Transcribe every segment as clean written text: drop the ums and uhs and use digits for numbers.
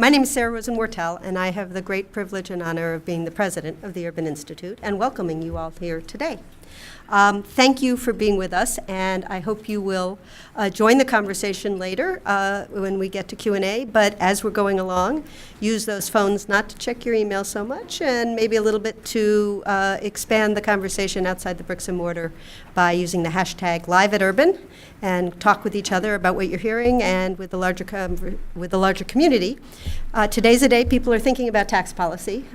My name is Sarah Rosen-Wortel, and I have the great privilege and honor of being the president of the Urban Institute and welcoming you all here today. Thank you for being with us, and I hope you will join the conversation later when we get to Q&A. But as we're going along, use those phones not to check your email so much, and maybe a little bit to expand the conversation outside the bricks and mortar by using the hashtag #LiveAtUrban and talk with each other about what you're hearing and with the larger community. Today's a day people are thinking about tax policy,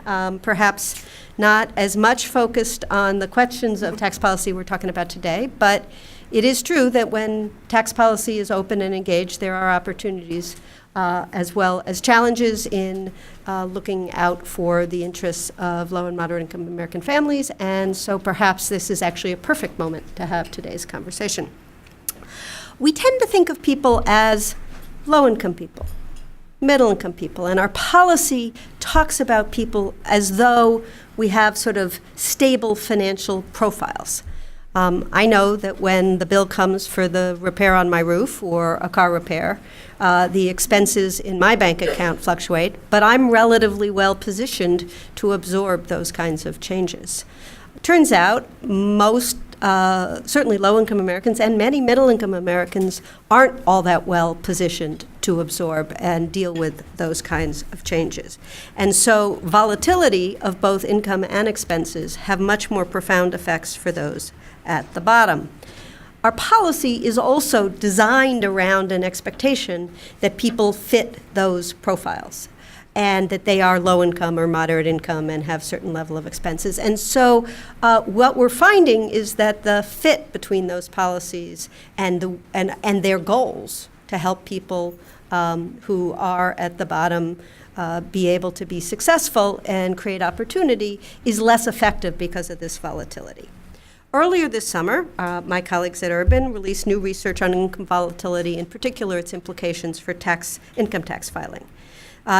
perhaps not as much focused on the questions of tax policy we're talking about today, but it is true that when tax policy is open and engaged, there are opportunities as well as challenges in looking out for the interests of low and moderate income American families, and so perhaps this is actually a perfect moment to have today's conversation. We tend to think of people as low-income people, middle-income people, and our policy talks about people as though we have sort of stable financial profiles. I know that when the bill comes for the repair on my roof or a car repair, the expenses in my bank account fluctuate, but I'm relatively well positioned to absorb those kinds of changes. It turns out most certainly low-income Americans and many middle-income Americans aren't all that well positioned to absorb and deal with those kinds of changes. And so volatility of both income and expenses have much more profound effects for those at the bottom. Our policy is also designed around an expectation that people fit those profiles, and that they are low income or moderate income and have certain level of expenses. And so what we're finding is that the fit between those policies and their goals to help people who are at the bottom be able to be successful and create opportunity is less effective because of this volatility. Earlier this summer, my colleagues at Urban released new research on income volatility, in particular its implications for income tax filing.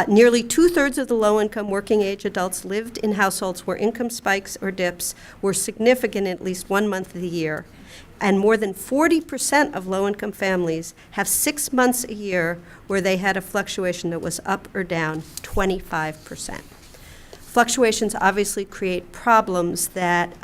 Nearly 2/3 of the low-income working-age adults lived in households where income spikes or dips were significant at least 1 month of the year, and more than 40% of low-income families have 6 months a year where they had a fluctuation that was up or down 25%. Fluctuations obviously create problems that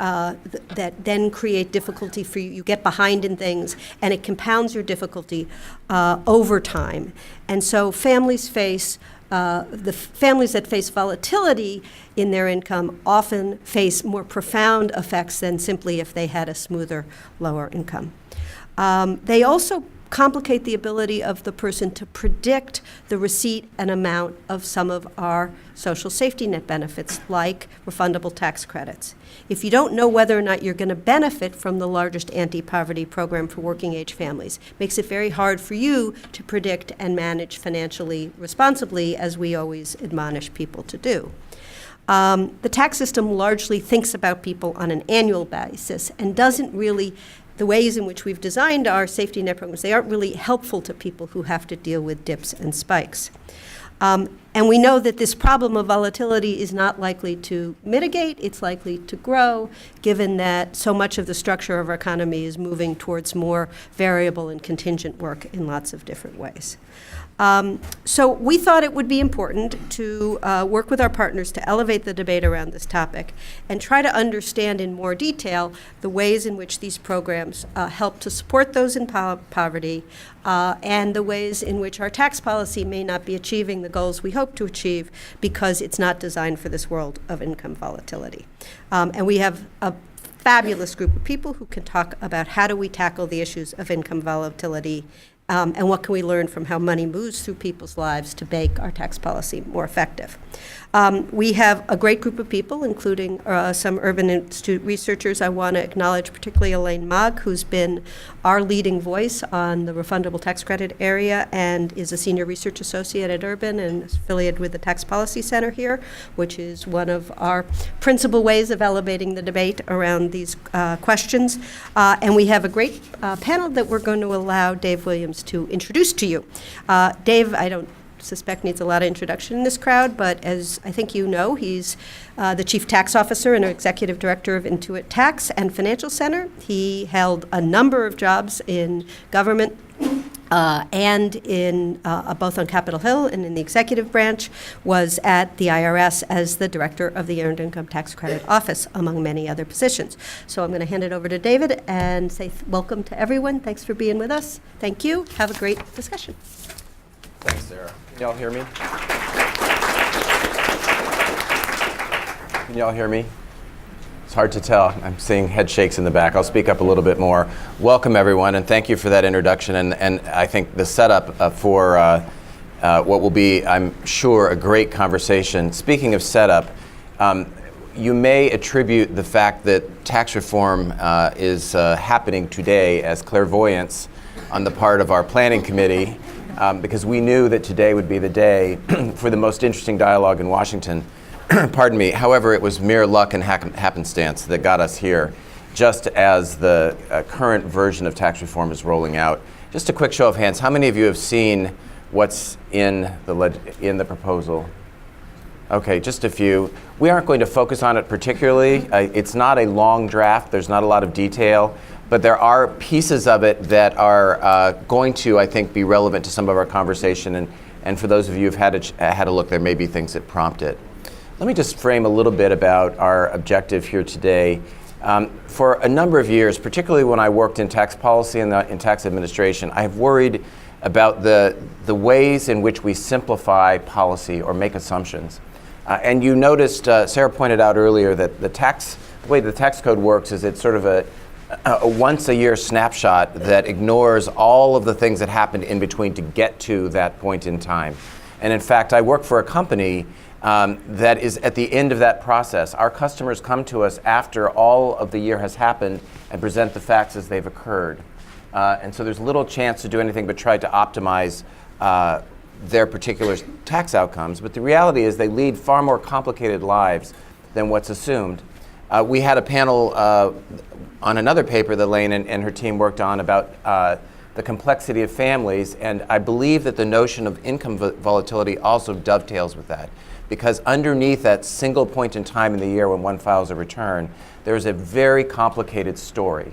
then create difficulty for you. You get behind in things, and it compounds your difficulty over time. And so families face the families that face volatility in their income often face more profound effects than simply if they had a smoother, lower income. They also complicate the ability of the person to predict the receipt and amount of some of our social safety net benefits, like refundable tax credits. If you don't know whether or not you're going to benefit from the largest anti-poverty program for working-age families, it makes it very hard for you to predict and manage financially responsibly, as we always admonish people to do. The tax system largely thinks about people on an annual basis and doesn't really the ways in which we've designed our safety net programs, they aren't really helpful to people who have to deal with dips and spikes. And we know that this problem of volatility is not likely to mitigate, it's likely to grow, given that so much of the structure of our economy is moving towards more variable and contingent work in lots of different ways. So we thought it would be important to work with our partners to elevate the debate around this topic and try to understand in more detail the ways in which these programs help to support those in poverty and the ways in which our tax policy may not be achieving the goals we hope to achieve because it's not designed for this world of income volatility. And we have a fabulous group of people who can talk about how do we tackle the issues of income volatility and what can we learn from how money moves through people's lives to make our tax policy more effective. We have a great group of people, including some Urban Institute researchers. I want to acknowledge particularly Elaine Maag, who's been our leading voice on the refundable tax credit area and is a senior research associate at Urban and affiliated with the Tax Policy Center here, which is one of our principal ways of elevating the debate around these questions. And we have a great panel that we're going to allow Dave Williams to introduce to you. Dave, I don't suspect needs a lot of introduction in this crowd, but as I think you know, he's the Chief Tax Officer and Executive Director of Intuit Tax and Financial Center. He held a number of jobs in government and in both on Capitol Hill and in the executive branch, was at the IRS as the director of the Earned Income Tax Credit Office, among many other positions. So I'm going to hand it over to David and say welcome to everyone. Thanks for being with us. Thank you. Have a great discussion. Thanks, Sarah. Can y'all hear me? Can y'all hear me? It's hard to tell. I'm seeing head shakes in the back. I'll speak up a little bit more. Welcome, everyone, and thank you for that introduction. And I think the setup for what will be, I'm sure, a great conversation. Speaking of setup, you may attribute the fact that tax reform is happening today as clairvoyance on the part of our planning committee, because we knew that today would be the day for the most interesting dialogue in Washington. Pardon me. However, it was mere luck and happenstance that got us here, just as the current version of tax reform is rolling out. Just a quick show of hands. How many of you have seen what's in the proposal? Okay, just a few. We aren't going to focus on it particularly. It's not a long draft. There's not a lot of detail, but there are pieces of it that are going to, I think, be relevant to some of our conversation. And for those of you who've had a look, there may be things that prompt it. Let me just frame a little bit about our objective here today. For a number of years, particularly when I worked in tax policy and in tax administration, I have worried about the ways in which we simplify policy or make assumptions. And you noticed, Sarah pointed out earlier, that the way the tax code works is it's sort of a once-a-year snapshot that ignores all of the things that happened in between to get to that point in time. And in fact, I work for a company that is at the end of that process. Our customers come to us after all of the year has happened and present the facts as they've occurred. And so there's little chance to do anything but try to optimize their particular tax outcomes. But the reality is they lead far more complicated lives than what's assumed. We had a panel on another paper that Elaine and her team worked on about the complexity of families, and I believe that the notion of income volatility also dovetails with that. Because underneath that single point in time in the year when one files a return, there's a very complicated story.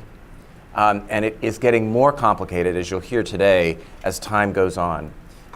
And it is getting more complicated, as you'll hear today, as time goes on.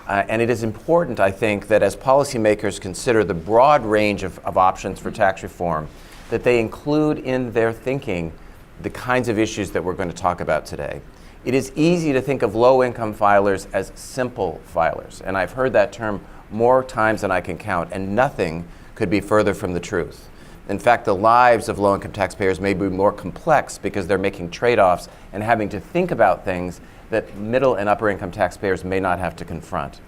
And it is important, I think, that as policymakers consider the broad range of options for tax reform, that they include in their thinking the kinds of issues that we're going to talk about today. It is easy to think of low-income filers as simple filers, and I've heard that term more times than I can count, and nothing could be further from the truth. In fact, the lives of low-income taxpayers may be more complex because they're making trade-offs and having to think about things that middle and upper-income taxpayers may not have to confront.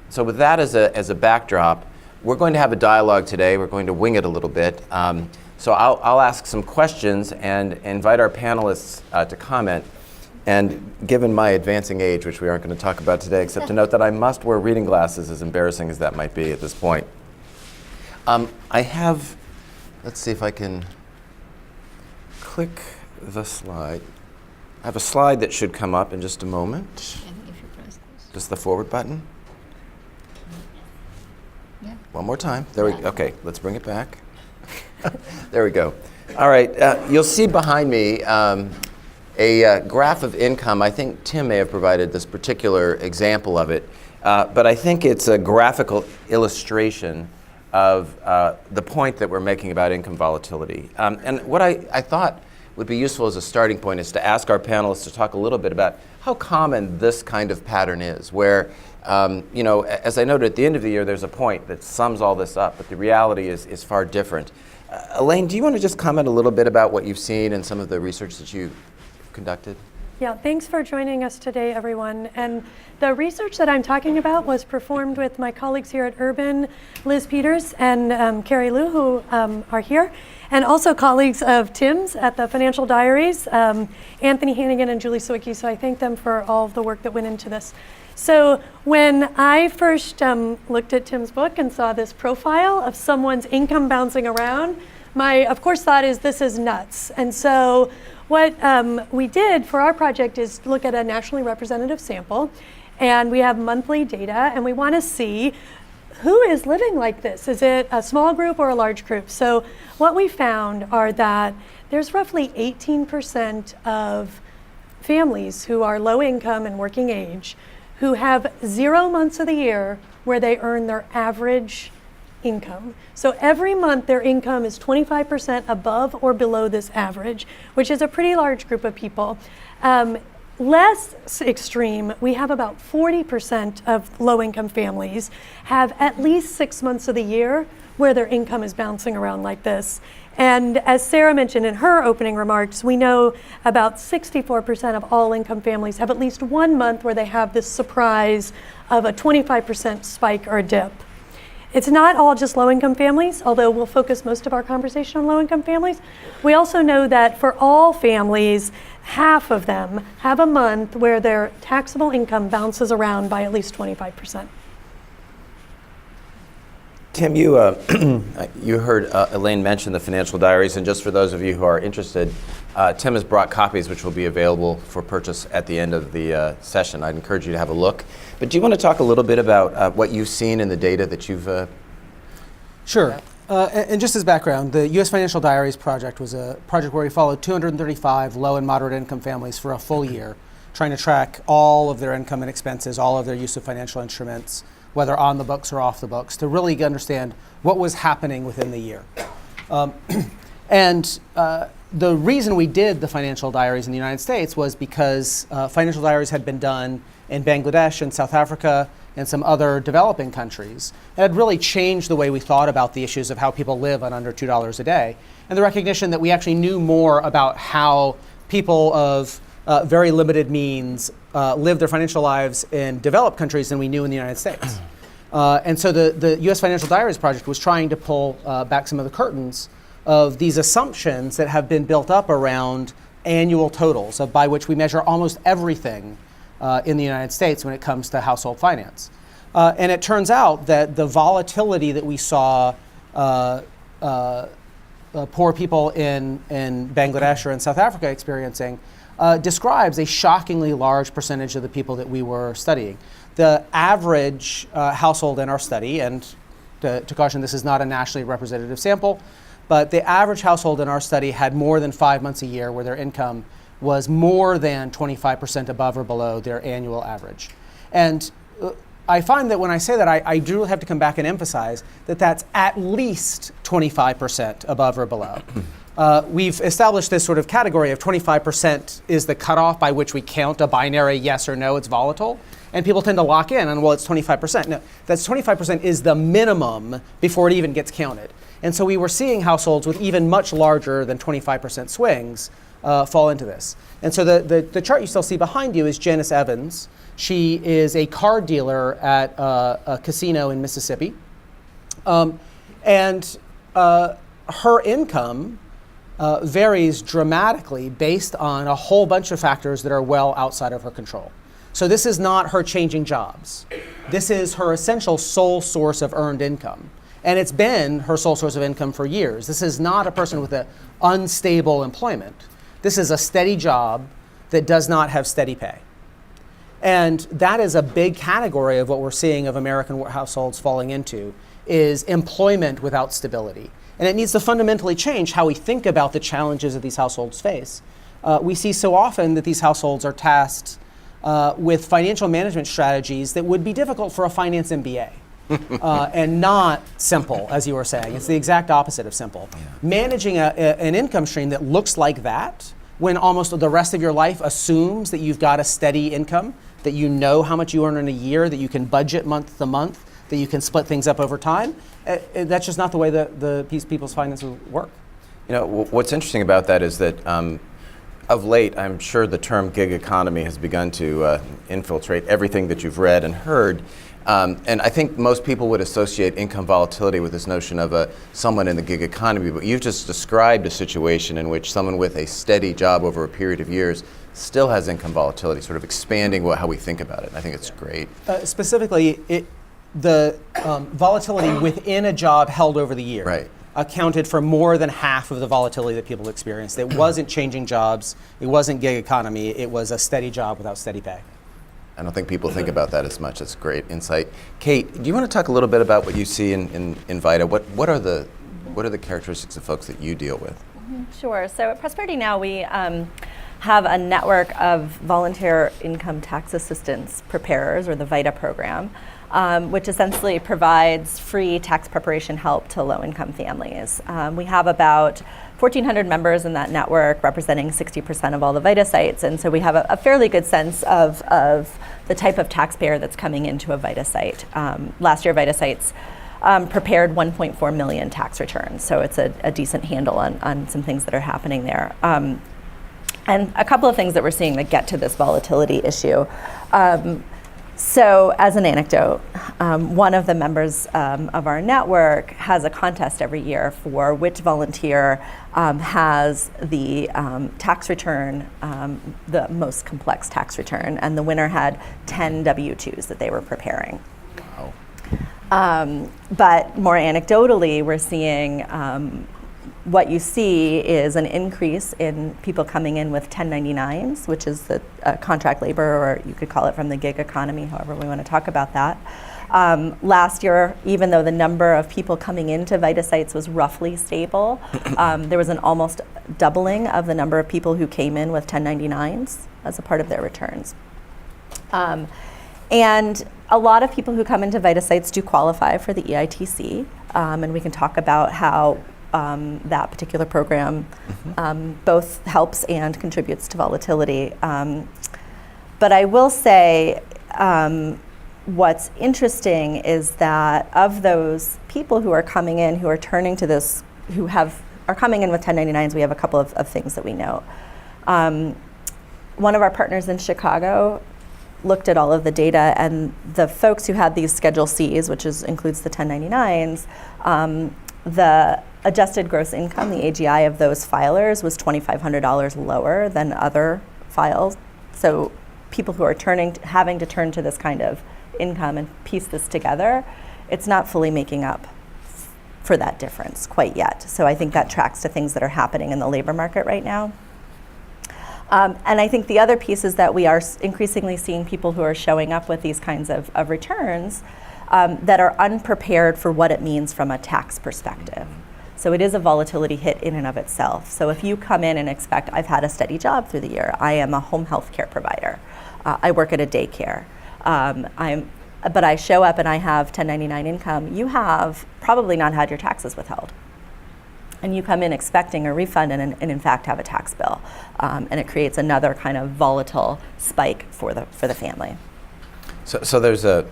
So with that as a backdrop, we're going to have a dialogue today. We're going to wing it a little bit. So I'll ask some questions and invite our panelists to comment. And given my advancing age, which we aren't going to talk about today, except to note that I must wear reading glasses, as embarrassing as that might be at this point. I have, let's see if I can click the slide. I have a slide that should come up in just a moment. I think if you press this. Just the forward button. Yeah. One more time. There we go. Okay, let's bring it back. There we go. All right, you'll see behind me a graph of income. I think Tim may have provided this particular example of it, but I think it's a graphical illustration of the point that we're making about income volatility. And what I thought would be useful as a starting point is to ask our panelists to talk a little bit about how common this kind of pattern is, where, as I noted, at the end of the year, there's a point that sums all this up, but the reality is far different. Elaine, do you want to just comment a little bit about what you've seen and some of the research that you conducted? Yeah, thanks for joining us today, everyone. And the research that I'm talking about was performed with my colleagues here at Urban, Liz Peters and Carrie Liu, who are here, and also colleagues of Tim's at the Financial Diaries, Anthony Hannigan and Julie Sawicki. So I thank them for all of the work that went into this. So when I first looked at Tim's book and saw this profile of someone's income bouncing around, my, of course, thought is this is nuts. And so what we did for our project is look at a nationally representative sample, and we have monthly data, and we want to see who is living like this. Is it a small group or a large group? So what we found are that there's roughly 18% of families who are low income and working age who have 0 months of the year where they earn their average income. So every month their income is 25% above or below this average, which is a pretty large group of people. Less extreme, we have about 40% of low-income families have at least 6 months of the year where their income is bouncing around like this. And as Sarah mentioned in her opening remarks, we know about 64% of all income families have at least 1 month where they have this surprise of a 25% spike or a dip. It's not all just low-income families, although we'll focus most of our conversation on low-income families. We also know that for all families, half of them have a month where their taxable income bounces around by at least 25%. Tim, you you heard Elaine mention the financial diaries, and just for those of you who are interested, Tim has brought copies which will be available for purchase at the end of the session. I'd encourage you to have a look. But do you want to talk a little bit about what you've seen in the data that you've... Sure. And just as background, the U.S. Financial Diaries project was a project where we followed 235 low and moderate income families for a full year, trying to track all of their income and expenses, all of their use of financial instruments, whether on the books or off the books, to really understand what was happening within the year. The reason we did the financial diaries in the United States was because financial diaries had been done in Bangladesh and South Africa and some other developing countries. It had really changed the way we thought about the issues of how people live on under $2 a day, and the recognition that we actually knew more about how people of very limited means live their financial lives in developed countries than we knew in the United States. And so the U.S. Financial Diaries Project was trying to pull back some of the curtains of these assumptions that have been built up around annual totals, by which we measure almost everything in the United States when it comes to household finance. And it turns out that the volatility that we saw poor people in Bangladesh or in South Africa experiencing describes a shockingly large percentage of the people that we were studying. The average household in our study, and to caution, this is not a nationally representative sample, but the average household in our study had more than 5 months a year where their income was more than 25% above or below their annual average. And I find that when I say that, I do have to come back and emphasize that that's at least 25% above or below. We've established this sort of category of 25% is the cutoff by which we count a binary yes or no, it's volatile. And people tend to lock in on, well, it's 25%. No, that's 25% is the minimum before it even gets counted. And so we were seeing households with even much larger than 25% swings fall into this. And so the chart you still see behind you is Janice Evans. She is a card dealer at a casino in Mississippi. And her income varies dramatically based on a whole bunch of factors that are well outside of her control. So this is not her changing jobs. This is her essential sole source of earned income. And it's been her sole source of income for years. This is not a person with an unstable employment. This is a steady job that does not have steady pay. And that is a big category of what we're seeing of American households falling into, is employment without stability. And it needs to fundamentally change how we think about the challenges that these households face. We see so often that these households are tasked with financial management strategies that would be difficult for a finance MBA. And not simple, as you were saying. It's the exact opposite of simple. Yeah. Managing an income stream that looks like that, when almost the rest of your life assumes that you've got a steady income, that you know how much you earn in a year, that you can budget month to month, that you can split things up over time, that's just not the way that people's finances work. You know, what's interesting about that is that of late, I'm sure the term gig economy has begun to infiltrate everything that you've read and heard. And I think most people would associate income volatility with this notion of someone in the gig economy, but you've just described a situation in which someone with a steady job over a period of years still has income volatility, sort of expanding how we think about it. And I think it's great. Specifically, the volatility within a job held over the year accounted for more than half of the volatility that people experienced. It wasn't changing jobs, it wasn't gig economy, it was a steady job without steady pay. I don't think people think about that as much. That's great insight. Kate, do you want to talk a little bit about what you see in VITA? What are the characteristics of folks that you deal with? Sure. So at Prosperity Now, we have a network of volunteer income tax assistance preparers, or the VITA program, which essentially provides free tax preparation help to low-income families. We have about 1,400 members in that network, representing 60% of all the VITA sites, and so we have a fairly good sense of the type of taxpayer that's coming into a VITA site. Last year, VITA sites prepared 1.4 million tax returns, so it's a decent handle on some things that are happening there. And a couple of things that we're seeing that get to this volatility issue. So as an anecdote, one of the members of our network has a contest every year for which volunteer has the tax return, the most complex tax return, and the winner had 10 W-2s that they were preparing. Wow. But more anecdotally, we're seeing what you see is an increase in people coming in with 1099s, which is the contract labor, or you could call it from the gig economy, however we want to talk about that. Last year, even though the number of people coming into VITA sites was roughly stable, there was an almost doubling of the number of people who came in with 1099s as a part of their returns. And a lot of people who come into VITA sites do qualify for the EITC, and we can talk about how that particular program both helps and contributes to volatility. But I will say what's interesting is that of those people who are coming in, who are turning to this, are coming in with 1099s, we have a couple of things that we know. One of our partners in Chicago looked at all of the data, and the folks who had these Schedule Cs, which includes the 1099s, the adjusted gross income, the AGI of those filers, was $2,500 lower than other files. So people who are having to turn to this kind of income and piece this together, it's not fully making up for that difference quite yet. So I think that tracks to things that are happening in the labor market right now. And I think the other piece is that we are increasingly seeing people who are showing up with these kinds of returns that are unprepared for what it means from a tax perspective. So it is a volatility hit in and of itself. So if you come in and expect, I've had a steady job through the year, I am a home health care provider, I work at a daycare, but I show up and I have 1099 income, you have probably not had your taxes withheld. And you come in expecting a refund and in fact have a tax bill. And it creates another kind of volatile spike for the family. So there's so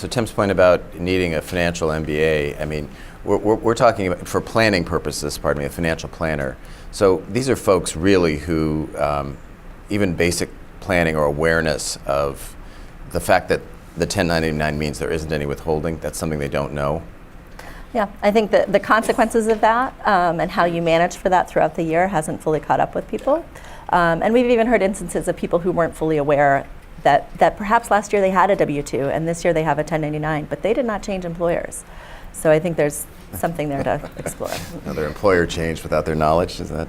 Tim's point about needing a financial MBA, I mean, we're talking about, for planning purposes, pardon me, a financial planner. So these are folks really who, even basic planning or awareness of the fact that the 1099 means there isn't any withholding, that's something they don't know. Yeah, I think that the consequences of that and how you manage for that throughout the year hasn't fully caught up with people. And we've even heard instances of people who weren't fully aware that perhaps last year they had a W-2 and this year they have a 1099, but they did not change employers. So I think there's something there to explore. Their employer changed without their knowledge, is that?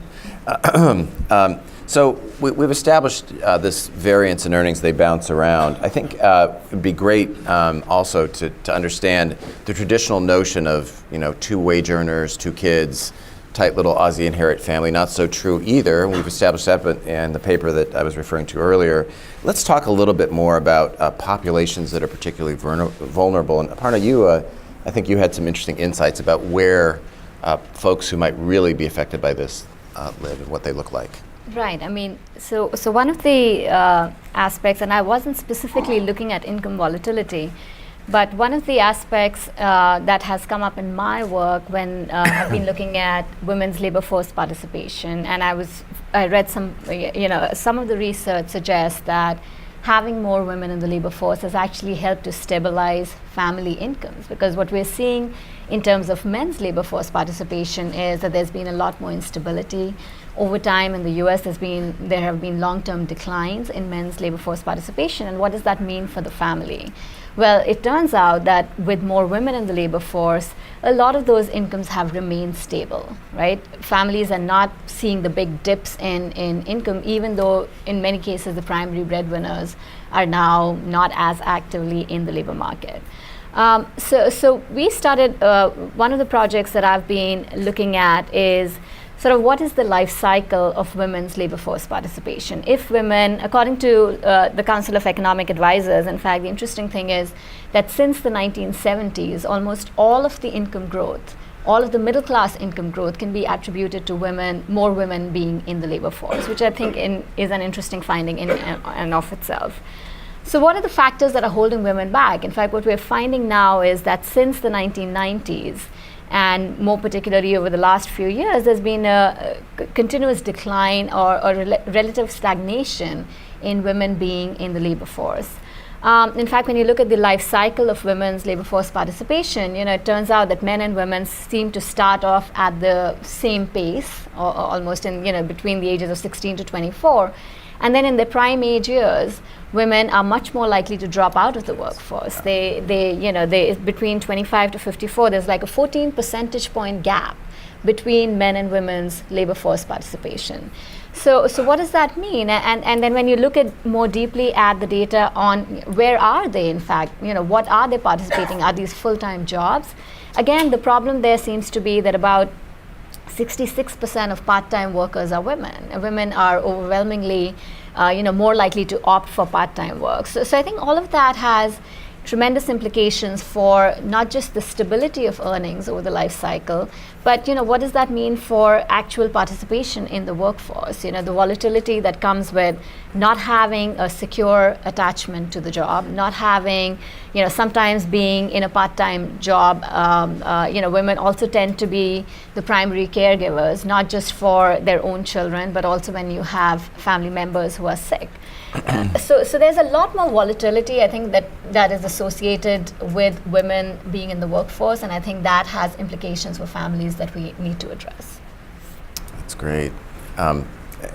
So we've established this variance in earnings, they bounce around. I think it would be great also to understand the traditional notion of, two wage earners, 2 kids, tight little Aussie inherit family, not so true either. We've established that in the paper that I was referring to earlier. Let's talk a little bit more about populations that are particularly vulnerable. And Aparna, I think you had some interesting insights about where folks who might really be affected by this live and what they look like. Right. I mean, so one of the aspects, and I wasn't specifically looking at income volatility, but one of the aspects that has come up in my work when I've been looking at women's labor force participation, and I read some of the research suggests that having more women in the labor force has actually helped to stabilize family incomes, because what we're seeing in terms of men's labor force participation is that there's been a lot more instability. Over time in the US, there have been long-term declines in men's labor force participation. And what does that mean for the family? Well, it turns out that with more women in the labor force, a lot of those incomes have remained stable, right? Families are not seeing the big dips in income, even though in many cases the primary breadwinners are now not as actively in the labor market. So we started, one of the projects that I've been looking at is sort of what is the life cycle of women's labor force participation. If women, according to the Council of Economic Advisors, in fact, the interesting thing is that since the 1970s, almost all of the income growth, all of the middle class income growth can be attributed to women, more women being in the labor force, which I think is an interesting finding in and of itself. So what are the factors that are holding women back? In fact, what we're finding now is that since the 1990s, and more particularly over the last few years, there's been a continuous decline or relative stagnation in women being in the labor force. In fact, when you look at the life cycle of women's labor force participation, it turns out that men and women seem to start off at the same pace, or almost in between the ages of 16 to 24. And then in their prime age years, women are much more likely to drop out of the workforce. They between 25 to 54, there's like a 14 percentage point gap between men and women's labor force participation. So what does that mean? And then when you look at more deeply at the data on where are they, in fact, what are they participating? Are these full-time jobs? Again, the problem there seems to be that about 66% of part-time workers are women. And women are overwhelmingly, more likely to opt for part-time work. So I think all of that has tremendous implications for not just the stability of earnings over the life cycle, but what does that mean for actual participation in the workforce? The volatility that comes with not having a secure attachment to the job, not having, sometimes being in a part-time job. Women also tend to be the primary caregivers, not just for their own children, but also when you have family members who are sick. So there's a lot more volatility, I think, that is associated with women being in the workforce, and I think that has implications for families that we need to address. That's great.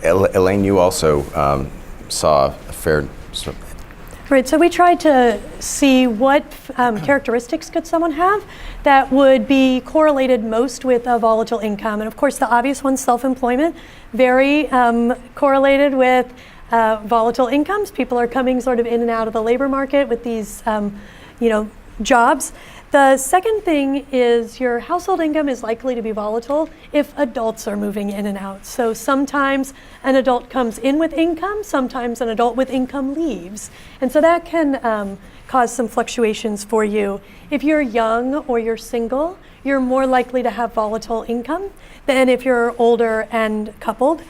Elaine, you also saw a fair... Right, so we tried to see what characteristics could someone have that would be correlated most with a volatile income. And of course, the obvious one, self-employment, very correlated with volatile incomes. People are coming sort of in and out of the labor market with these, jobs. The second thing is your household income is likely to be volatile if adults are moving in and out. So sometimes an adult comes in with income, sometimes an adult with income leaves. And so that can cause some fluctuations for you. If you're young or you're single, you're more likely to have volatile income than if you're older and coupled.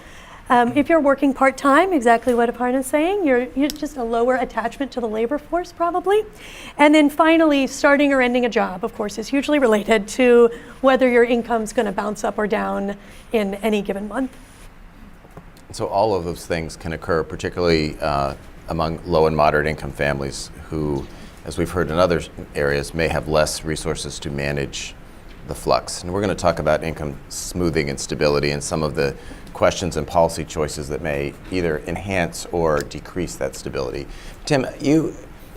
If you're working part-time, exactly what Aparna is saying, you're just a lower attachment to the labor force probably. And then finally, starting or ending a job, of course, is hugely related to whether your income's going to bounce up or down in any given month. So all of those things can occur, particularly among low and moderate income families who, as we've heard in other areas, may have less resources to manage the flux. And we're going to talk about income smoothing and stability and some of the questions and policy choices that may either enhance or decrease that stability. Tim,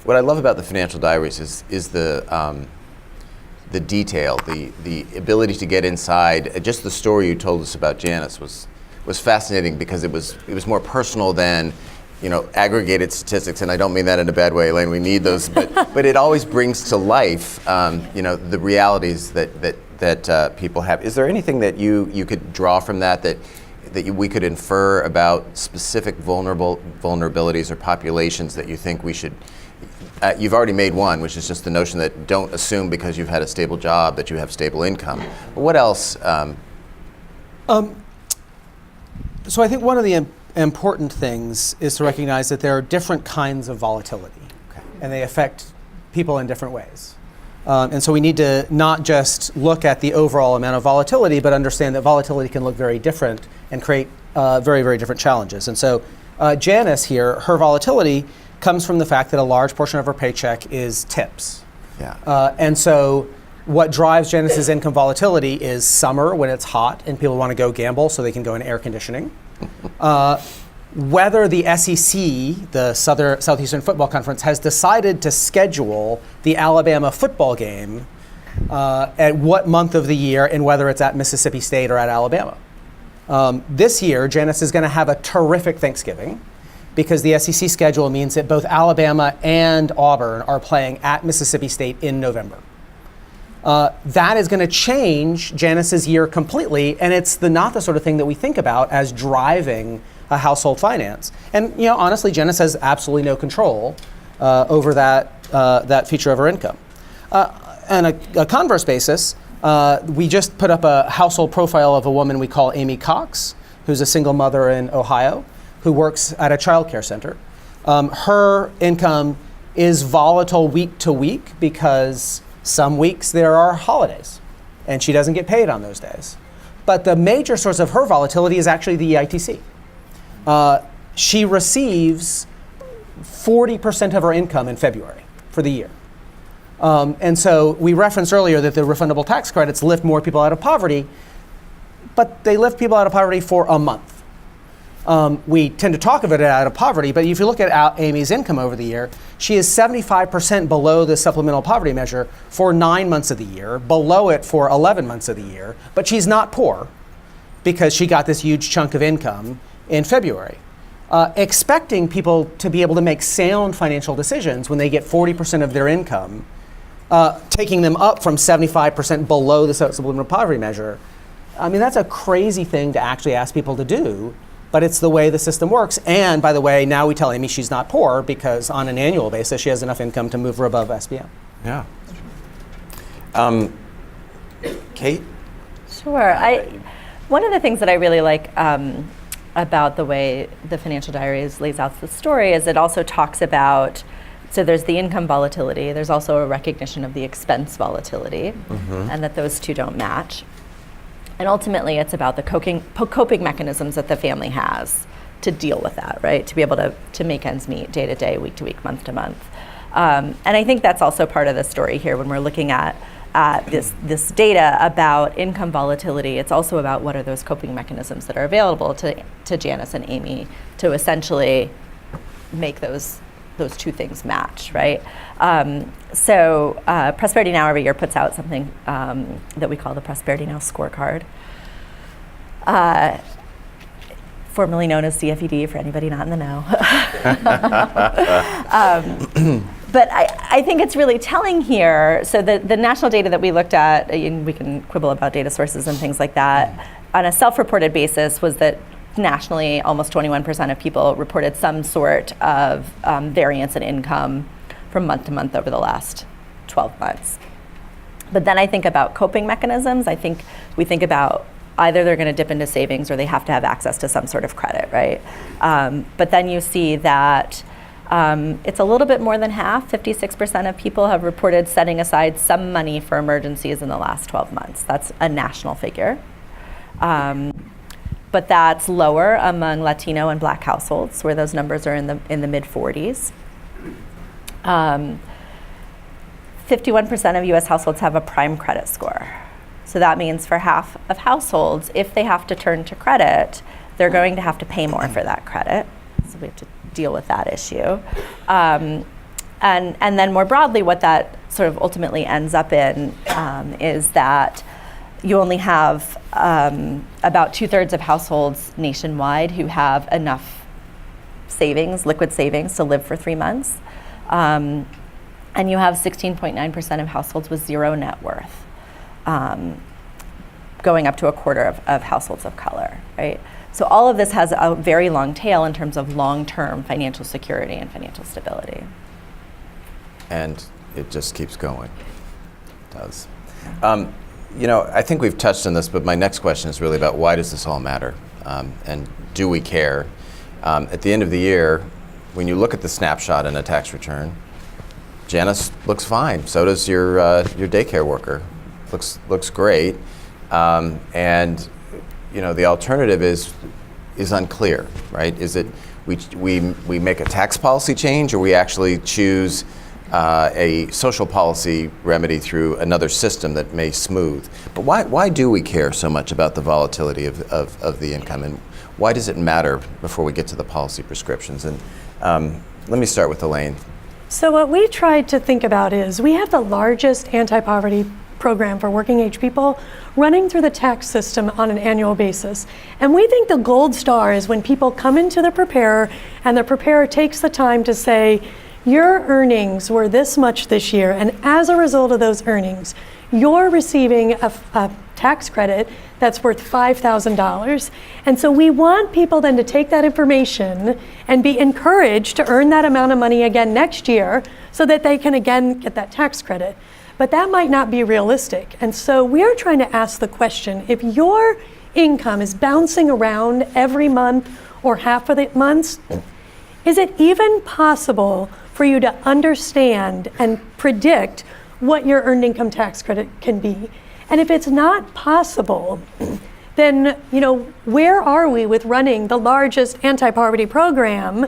what I love about the financial diaries is the detail, the ability to get inside. Just the story you told us about Janice was fascinating because it was more personal than aggregated statistics, and I don't mean that in a bad way, Elaine. We need those, but it always brings to life, the realities that people have. Is there anything that you could draw from that we could infer about specific vulnerabilities or populations that you think we should? You've already made one, which is just the notion that don't assume because you've had a stable job that you have stable income. But what else? So I think one of the important things is to recognize that there are different kinds of volatility, and they affect people in different ways. And so we need to not just look at the overall amount of volatility, but understand that volatility can look very different and create very, very different challenges. And so Janice here, her volatility comes from the fact that a large portion of her paycheck is tips. Yeah. And so what drives Janice's income volatility is summer when it's hot and people want to go gamble so they can go in air conditioning. Whether the SEC, the Southeastern Football Conference, has decided to schedule the Alabama football game at what month of the year, and whether it's at Mississippi State or at Alabama. This year, Janice is going to have a terrific Thanksgiving because the SEC schedule means that both Alabama and Auburn are playing at Mississippi State in November. that is going to change Janice's year completely, and it's not the sort of thing that we think about as driving a household finance. And honestly, Janice has absolutely no control over that feature of her income. On a converse basis, we just put up a household profile of a woman we call Amy Cox, who's a single mother in Ohio, who works at a child care center. Her income is volatile week to week because some weeks there are holidays, and she doesn't get paid on those days. But the major source of her volatility is actually the EITC. She receives 40% of her income in February for the year. And so we referenced earlier that the refundable tax credits lift more people out of poverty, but they lift people out of poverty for a month. We tend to talk of it out of poverty, but if you look at Amy's income over the year, she is 75% below the supplemental poverty measure for 9 months of the year, below it for 11 months of the year, but she's not poor because she got this huge chunk of income in February. Expecting people to be able to make sound financial decisions when they get 40% of their income, taking them up from 75% below the supplemental poverty measure, I mean, that's a crazy thing to actually ask people to do. But it's the way the system works. And by the way, now we tell Amy she's not poor because on an annual basis, she has enough income to move her above SBM. Yeah. Kate? Sure. One of the things that I really like about the way the Financial Diaries lays out the story is it also talks about, so there's the income volatility, there's also a recognition of the expense volatility, and that those two don't match. And ultimately, it's about the coping mechanisms that the family has to deal with that, right? To be able to make ends meet day to day, week to week, month to month. And I think that's also part of the story here when we're looking at this data about income volatility. It's also about what are those coping mechanisms that are available to Janice and Amy to essentially make those two things match, right? So Prosperity Now every year puts out something that we call the Prosperity Now Scorecard, formerly known as CFED for anybody not in the know. But I think it's really telling here. So the national data that we looked at, and we can quibble about data sources and things like that, on a self-reported basis was that nationally, almost 21% of people reported some sort of variance in income from month to month over the last 12 months. But then I think about coping mechanisms. I think we think about either they're going to dip into savings or they have to have access to some sort of credit, right? But then you see that it's a little bit more than half, 56% of people have reported setting aside some money for emergencies in the last 12 months. That's a national figure. But that's lower among Latino and Black households, where those numbers are in the mid 40s. 51% of U.S. households have a prime credit score. So that means for half of households, if they have to turn to credit, they're going to have to pay more for that credit. So we have to deal with that issue. And then more broadly, what that sort of ultimately ends up in is that you only have about 2/3 of households nationwide who have enough savings, liquid savings, to live for 3 months. And you have 16.9% of households with zero net worth, going up to a quarter of households of color, right? So all of this has a very long tail in terms of long-term financial security and financial stability. And it just keeps going. It does. I think we've touched on this, but my next question is really about why does this all matter? And do we care? At the end of the year, when you look at the snapshot in a tax return, Janice looks fine. So does your daycare worker. Looks great. And the alternative is unclear, right? Is it we make a tax policy change, or we actually choose a social policy remedy through another system that may smooth? But why do we care so much about the volatility of the income, and why does it matter before we get to the policy prescriptions? And let me start with Elaine. So what we tried to think about is we have the largest anti-poverty program for working age people running through the tax system on an annual basis. And we think the gold star is when people come into the preparer and the preparer takes the time to say, your earnings were this much this year, and as a result of those earnings, you're receiving a tax credit that's worth $5,000. And so we want people then to take that information and be encouraged to earn that amount of money again next year so that they can again get that tax credit. But that might not be realistic. And so we're trying to ask the question, if your income is bouncing around every month or half of the months, is it even possible for you to understand and predict what your earned income tax credit can be? And if it's not possible, then where are we with running the largest anti-poverty program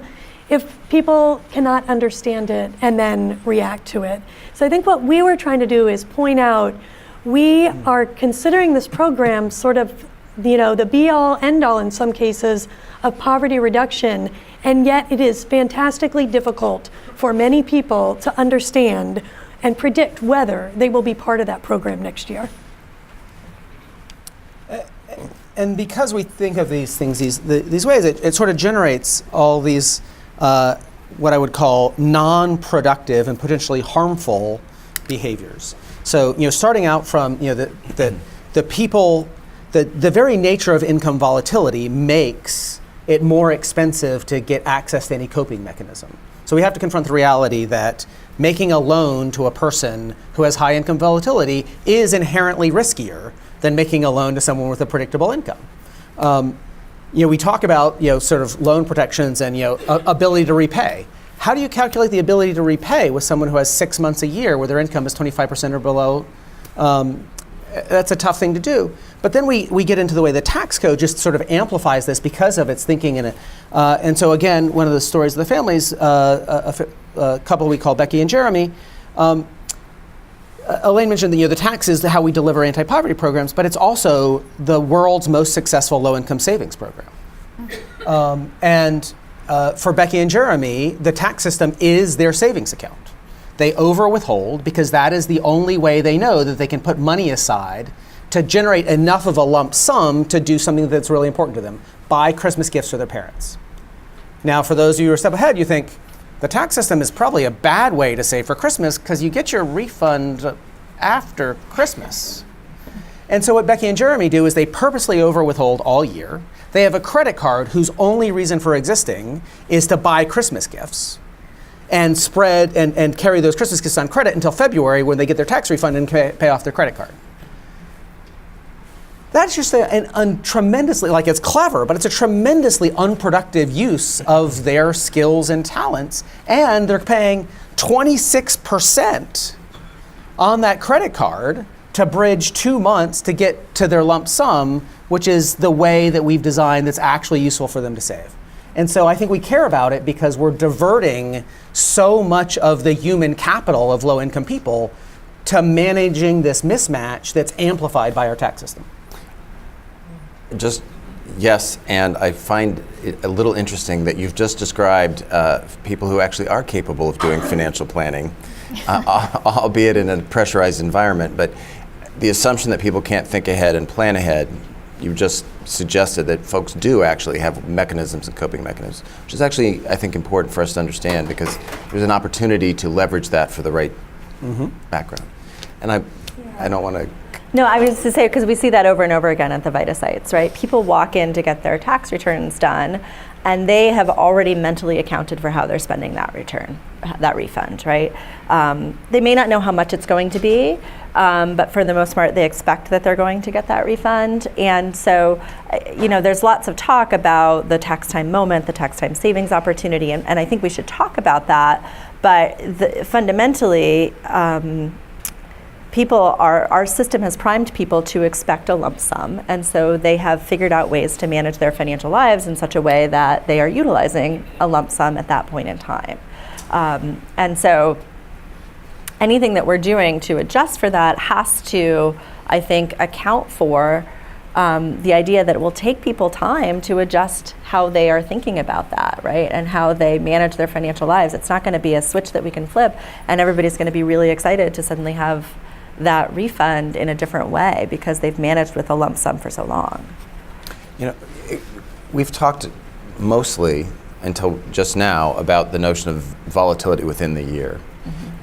if people cannot understand it and then react to it? So I think what we were trying to do is point out, we are considering this program sort of the be-all, end-all in some cases of poverty reduction, and yet it is fantastically difficult for many people to understand and predict whether they will be part of that program next year. And because we think of these things these ways, it sort of generates all these what I would call non-productive and potentially harmful behaviors. So starting out from the people, the very nature of income volatility makes it more expensive to get access to any coping mechanism. So we have to confront the reality that making a loan to a person who has high income volatility is inherently riskier than making a loan to someone with a predictable income. We talk about sort of loan protections and ability to repay. How do you calculate the ability to repay with someone who has 6 months a year where their income is 25% or below? That's a tough thing to do. But then we get into the way the tax code just sort of amplifies this because of its thinking in it. And so again, one of the stories of the families, a couple we call Becky and Jeremy, Elaine mentioned that the tax is how we deliver anti-poverty programs, but it's also the world's most successful low-income savings program. And for Becky and Jeremy, the tax system is their savings account. They over-withhold because that is the only way they know that they can put money aside to generate enough of a lump sum to do something that's really important to them, buy Christmas gifts for their parents. Now, for those of you who are a step ahead, you think, the tax system is probably a bad way to save for Christmas because you get your refund after Christmas. And so what Becky and Jeremy do is they purposely over-withhold all year. They have a credit card whose only reason for existing is to buy Christmas gifts and spread and carry those Christmas gifts on credit until February when they get their tax refund and pay off their credit card. That's just a tremendously, it's clever, but it's a tremendously unproductive use of their skills and talents. And they're paying 26% on that credit card to bridge 2 months to get to their lump sum, which is the way that we've designed that's actually useful for them to save. And so I think we care about it because we're diverting so much of the human capital of low-income people to managing this mismatch that's amplified by our tax system. Yes, and I find it a little interesting that you've just described people who actually are capable of doing financial planning, albeit in a pressurized environment. But the assumption that people can't think ahead and plan ahead, you just suggested that folks do actually have mechanisms and coping mechanisms, which is actually, I think, important for us to understand because there's an opportunity to leverage that for the right background. And I don't want to... No, I was just to say, because we see that over and over again at the VITA sites, right? People walk in to get their tax returns done, and they have already mentally accounted for how they're spending that refund, right? They may not know how much it's going to be, but for the most part, they expect that they're going to get that refund. And so, there's lots of talk about the tax time moment, the tax time savings opportunity, and I think we should talk about that. But fundamentally, our system has primed people to expect a lump sum, and so they have figured out ways to manage their financial lives in such a way that they are utilizing a lump sum at that point in time. And so anything that we're doing to adjust for that has to, I think, account for the idea that it will take people time to adjust how they are thinking about that, right? And how they manage their financial lives. It's not going to be a switch that we can flip and everybody's going to be really excited to suddenly have that refund in a different way because they've managed with a lump sum for so long. We've talked mostly until just now about the notion of volatility within the year.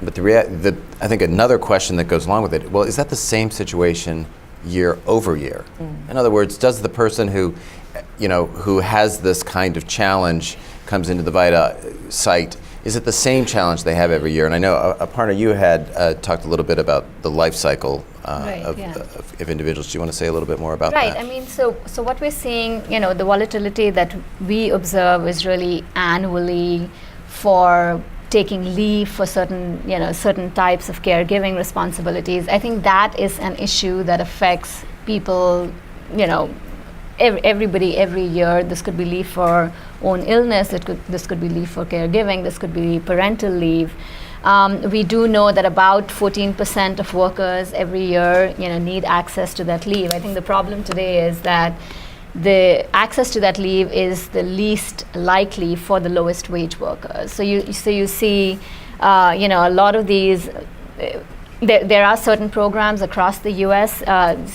But I think another question that goes along with it, well, is that the same situation year over year? In other words, does the person who has this kind of challenge, comes into the VITA site, is it the same challenge they have every year? And I know, Aparna, you had talked a little bit about the life cycle of individuals. Do you want to say a little bit more about that? Right. I mean, so what we're seeing, the volatility that we observe is really annually for taking leave for certain types of caregiving responsibilities. I think that is an issue that affects people, everybody every year. This could be leave for own illness, this could be leave for caregiving, this could be parental leave. We do know that about 14% of workers every year need access to that leave. I think the problem today is that the access to that leave is the least likely for the lowest wage workers. So you see a lot of these there are certain programs across the US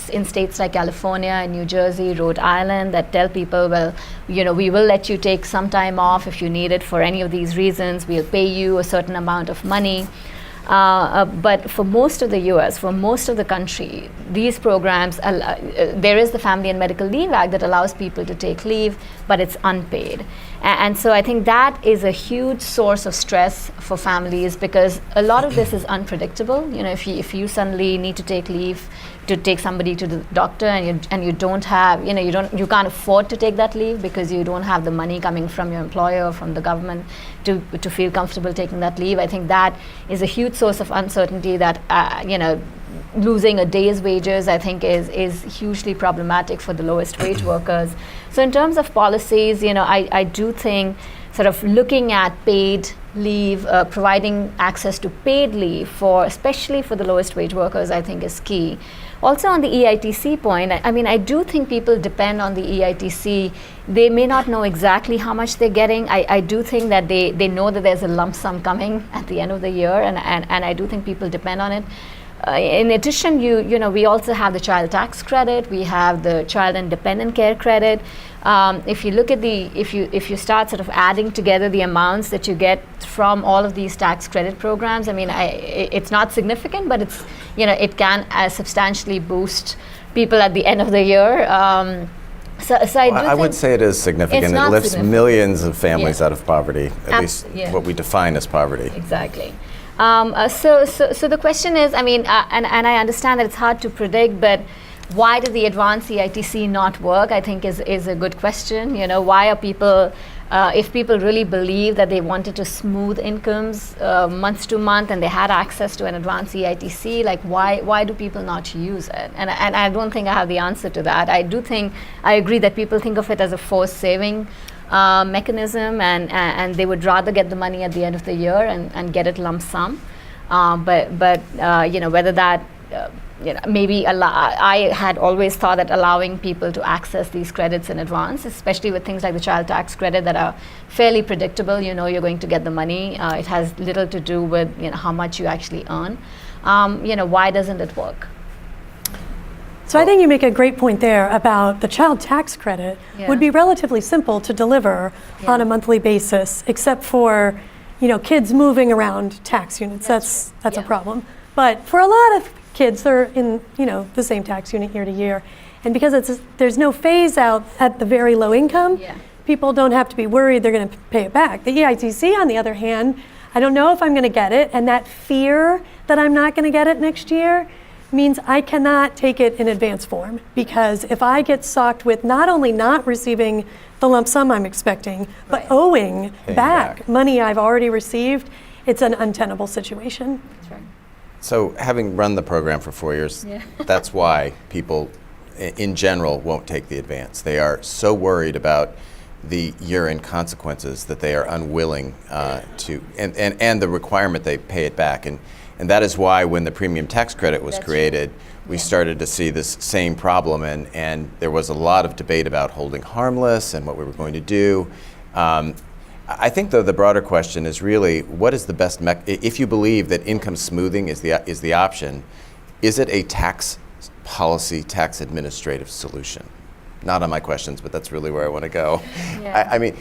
in states like California and New Jersey, Rhode Island, that tell people, well, we will let you take some time off if you need it for any of these reasons. We'll pay you a certain amount of money. But for most of the US, for most of the country, these programs, there is the Family and Medical Leave Act that allows people to take leave, but it's unpaid. And so I think that is a huge source of stress for families, because a lot of this is unpredictable. If you suddenly need to take leave to take somebody to the doctor, and you don't have, you can't afford to take that leave because you don't have the money coming from your employer or from the government to feel comfortable taking that leave. I think that is a huge source of uncertainty that losing a day's wages, I think, is hugely problematic for the lowest wage workers. So in terms of policies, I do think sort of looking at paid leave, providing access to paid leave especially for the lowest wage workers, I think is key. Also on the EITC point, I do think people depend on the EITC. They may not know exactly how much they're getting. I do think that they know that there's a lump sum coming at the end of the year, and I do think people depend on it. In addition, we also have the child tax credit. We have the child and dependent care credit. If you look at if you start sort of adding together the amounts that you get from all of these tax credit programs, it's not significant, but it can substantially boost people at the end of the year. I would say it is significant. It lifts millions of families out of poverty, at least what we define as poverty. Exactly. So the question is, and I understand that it's hard to predict, but why did the advanced EITC not work? I think is a good question. Why are people, if people really believe that they wanted to smooth incomes month to month and they had access to an advanced EITC, like why do people not use it? And I don't think I have the answer to that. I agree that people think of it as a forced saving mechanism, and they would rather get the money at the end of the year and get it lump sum. But whether that maybe I had always thought that allowing people to access these credits in advance, especially with things like the child tax credit that are fairly predictable, you're going to get the money. It has little to do with how much you actually earn. Why doesn't it work? So I think you make a great point there about the child tax credit would be relatively simple to deliver on a monthly basis, except for kids moving around tax units. That's a problem. But for a lot of kids, they're in the same tax unit year to year, and because there's no phase out at the very low income, people don't have to be worried they're going to pay it back. The EITC, on the other hand, I don't know if I'm going to get it, and that fear that I'm not going to get it next year means I cannot take it in advance form, because if I get socked with not only not receiving the lump sum I'm expecting, but owing back money I've already received, it's an untenable situation. That's right. So having run the program for 4 years, that's why people in general won't take the advance. They are so worried about the year-end consequences that they are unwilling to, and the requirement they pay it back. And that is why when the premium tax credit was created, we started to see this same problem, and there was a lot of debate about holding harmless and what we were going to do. I think, though, the broader question is really, what is the best if you believe that income smoothing is the option, is it a tax policy, tax administrative solution? not on my questions, but that's really where I want to go. Yeah. I mean,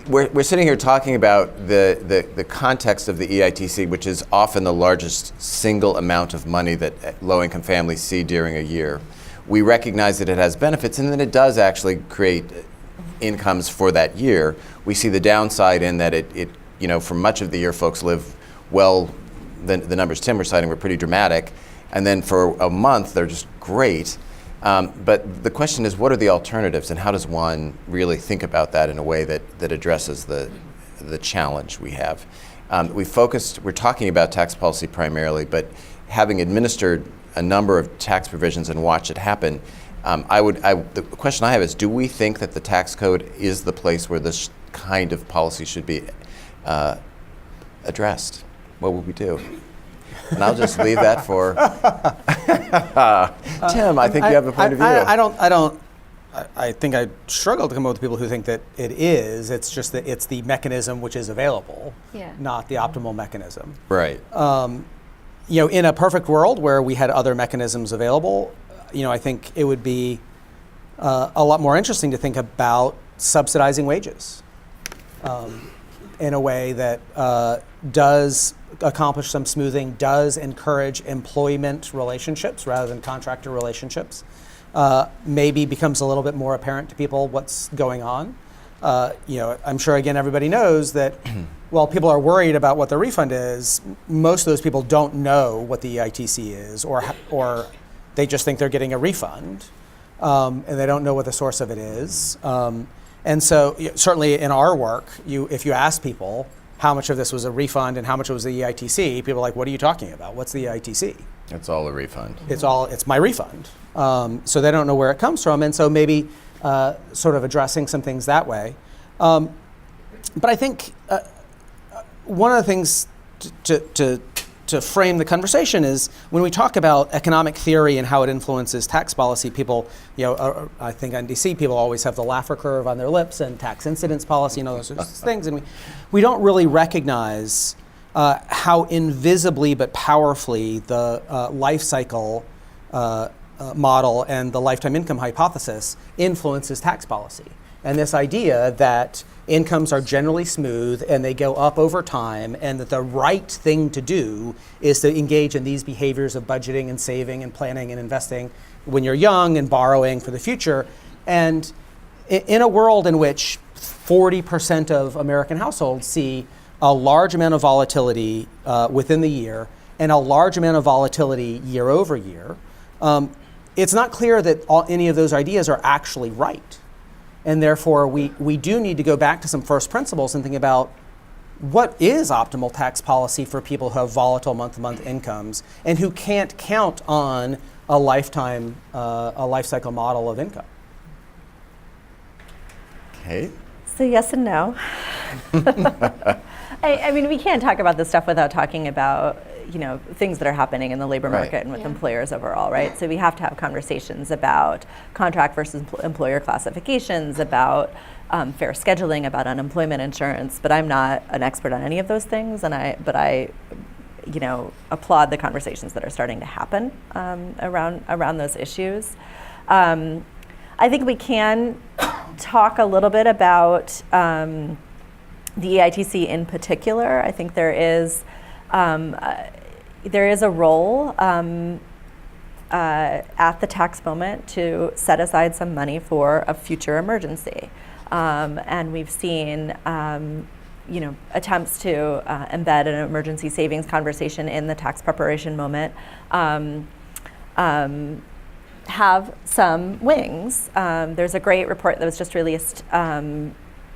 we're sitting here talking about the context of the EITC, which is often the largest single amount of money that low-income families see during a year. We recognize that it has benefits, and that it does actually create incomes for that year. We see the downside in that it for much of the year, folks live well. The numbers Tim was citing were pretty dramatic, and then for a month, they're just great. But the question is, what are the alternatives, and how does one really think about that in a way that addresses the challenge we have? We're talking about tax policy primarily, but having administered a number of tax provisions and watched it happen, the question I have is, do we think that the tax code is the place where this kind of policy should be addressed? What would we do? And I'll just leave that for Tim. I think you have a point of view. I think I struggle to come up with people who think that it is. It's just that it's the mechanism which is available, not the optimal mechanism. Right. In a perfect world where we had other mechanisms available, I think it would be a lot more interesting to think about subsidizing wages in a way that does accomplish some smoothing, does encourage employment relationships rather than contractor relationships. Maybe becomes a little bit more apparent to people what's going on. I'm sure, again, everybody knows that while people are worried about what the refund is, most of those people don't know what the EITC is, or they just think they're getting a refund, and they don't know what the source of it is. And so certainly in our work, if you ask people how much of this was a refund and how much was the EITC, people are like, what are you talking about? What's the EITC? It's all a refund. It's my refund. So they don't know where it comes from. And so maybe sort of addressing some things that way. But I think one of the things to frame the conversation is when we talk about economic theory and how it influences tax policy, people, I think on DC, people always have the Laffer curve on their lips and tax incidence policy and all those sorts of things. And we don't really recognize how invisibly but powerfully the life cycle model and the lifetime income hypothesis influences tax policy. And this idea that incomes are generally smooth and they go up over time, and that the right thing to do is to engage in these behaviors of budgeting and saving and planning and investing when you're young and borrowing for the future. And in a world in which 40% of American households see a large amount of volatility within the year and a large amount of volatility year over year, it's not clear that any of those ideas are actually right. And therefore, we do need to go back to some first principles and think about what is optimal tax policy for people who have volatile month-to-month incomes and who can't count on a life cycle model of income. Okay. So yes and no. I mean, we can't talk about this stuff without talking about things that are happening in the labor market and with employers overall, right? So we have to have conversations about contract versus employer classifications, about fair scheduling, about unemployment insurance. But I'm not an expert on any of those things, but I applaud the conversations that are starting to happen around those issues. I think we can talk a little bit about the EITC in particular. I think there is a role at the tax moment to set aside some money for a future emergency. And we've seen attempts to embed an emergency savings conversation in the tax preparation moment have some wings. There's a great report that was just released